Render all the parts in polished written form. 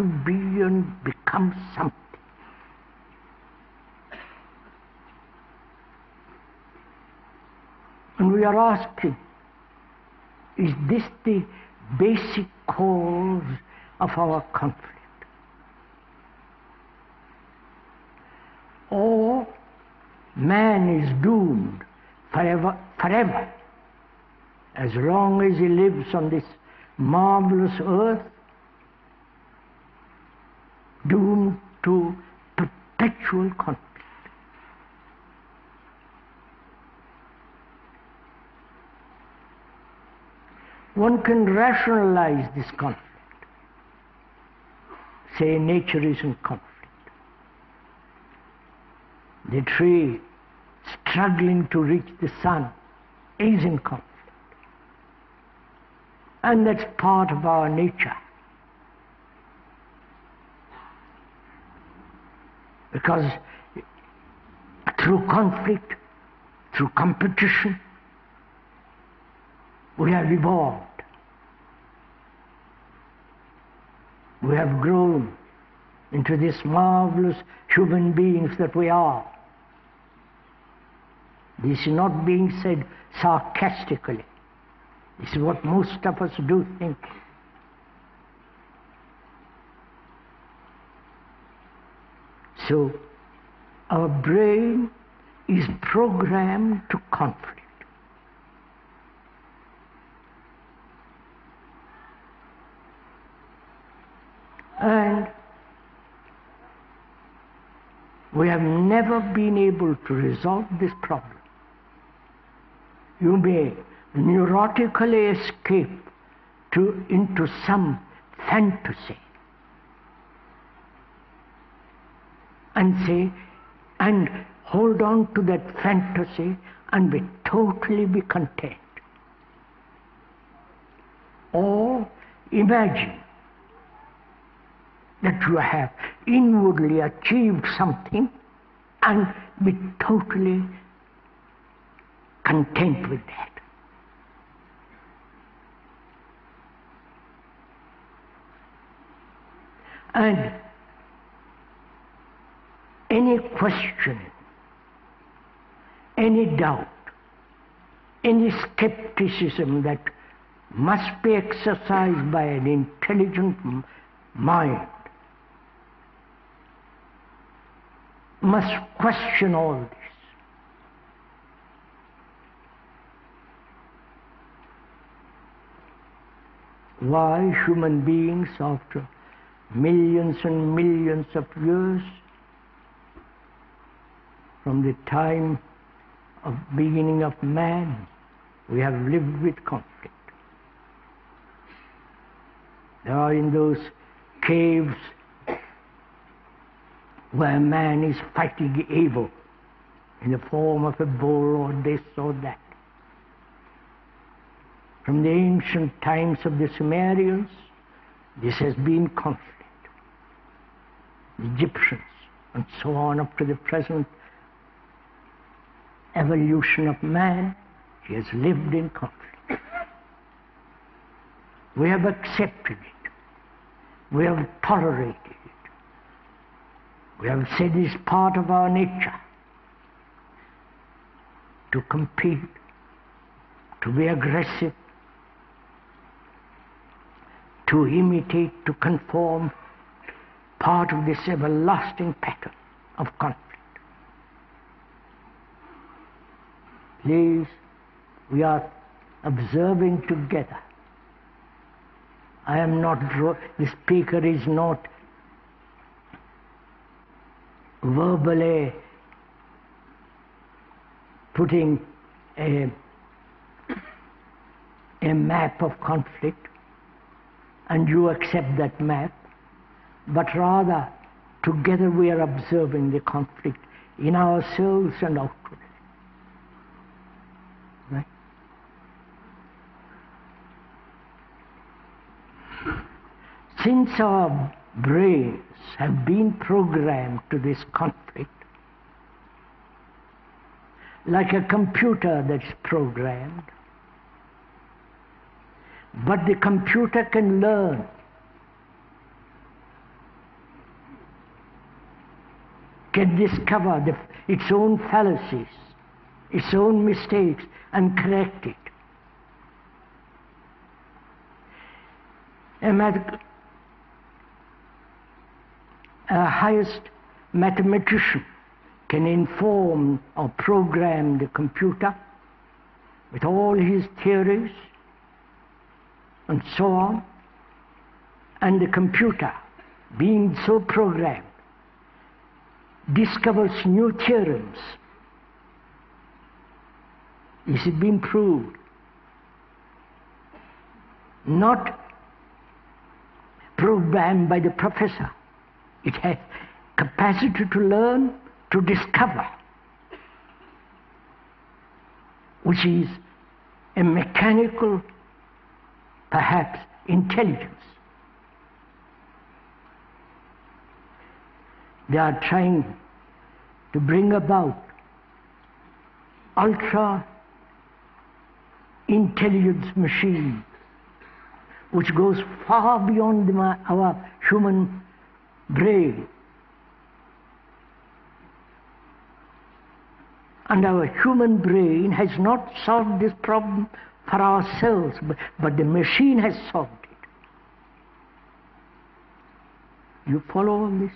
to be and become something. And we are asking, is this the basic cause of our conflict? Or man is doomed forever, as long as he lives on this marvelous earth, doomed to perpetual conflict. One can rationalize this conflict. Say nature is in conflict. The tree struggling to reach the sun is in conflict. And that's part of our nature. Because through conflict, through competition, we have evolved. We have grown into these marvelous human beings that we are. This is not being said sarcastically. This is what most of us do think. So, our brain is programmed to conflict. And we have never been able to resolve this problem. You may neurotically escape into some fantasy and hold on to that fantasy and totally be content. Or imagine that you have inwardly achieved something and be totally content with that. And any question, any doubt, any skepticism that must be exercised by an intelligent mind must question all this. Why human beings, after millions and millions of years, from the time of beginning of man, we have lived with conflict. There are in those caves where man is fighting evil in the form of a bull or this or that. From the ancient times of the Sumerians, this has been conflict. The Egyptians, and so on up to the present evolution of man, he has lived in conflict. We have accepted it. We have tolerated it. We have said it's part of our nature to compete, to be aggressive, to imitate, to conform, part of this everlasting pattern of conflict. Please, we are observing together. The speaker is not verbally putting a map of conflict and you accept that map, but rather together we are observing the conflict in ourselves and outwardly. Right? Since our brains have been programmed to this conflict, like a computer that's programmed, but the computer can learn can discover its own fallacies, its own mistakes, and correct it. A highest mathematician can inform or program the computer with all his theories and so on, and the computer, being so programmed, discovers new theorems. This has been proved. Not programmed by the professor. It has capacity to learn, to discover, which is a mechanical, perhaps, intelligence. They are trying to bring about ultra intelligence machine which goes far beyond our human brain. And our human brain has not solved this problem for ourselves, but the machine has solved it. You follow all this?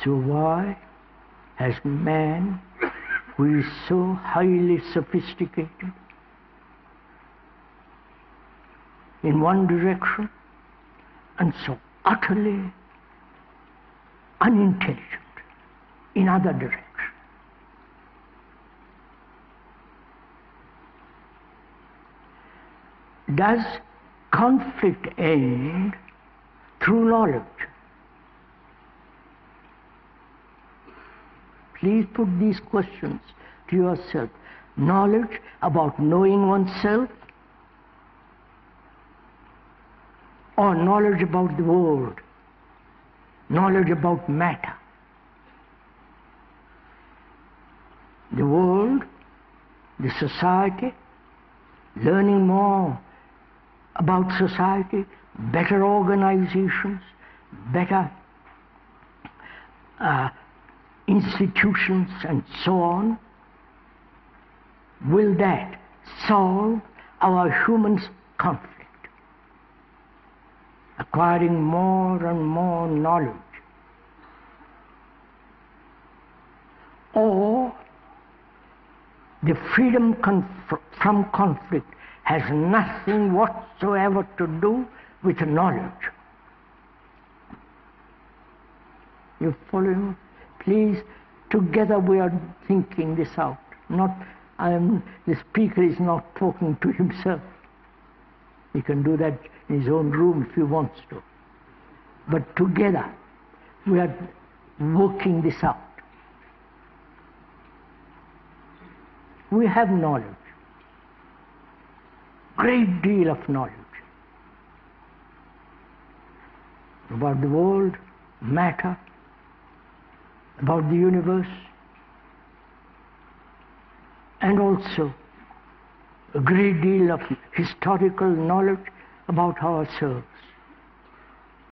So why has man, who is so highly sophisticated in one direction and so utterly unintelligent in other direction? Does conflict end through knowledge? Please put these questions to yourself. Knowledge about knowing oneself, or knowledge about the world, knowledge about matter. The world, the society, learning more about society, better organizations, better institutions, and so on. Will that solve our human conflict? Acquiring more and more knowledge. Or the freedom from conflict has nothing whatsoever to do with knowledge. You follow me? Please, together we are thinking this out. The speaker is not talking to himself. He can do that in his own room if he wants to. But together we are working this out. We have knowledge, great deal of knowledge about the world, matter, about the universe, and also a great deal of historical knowledge about ourselves.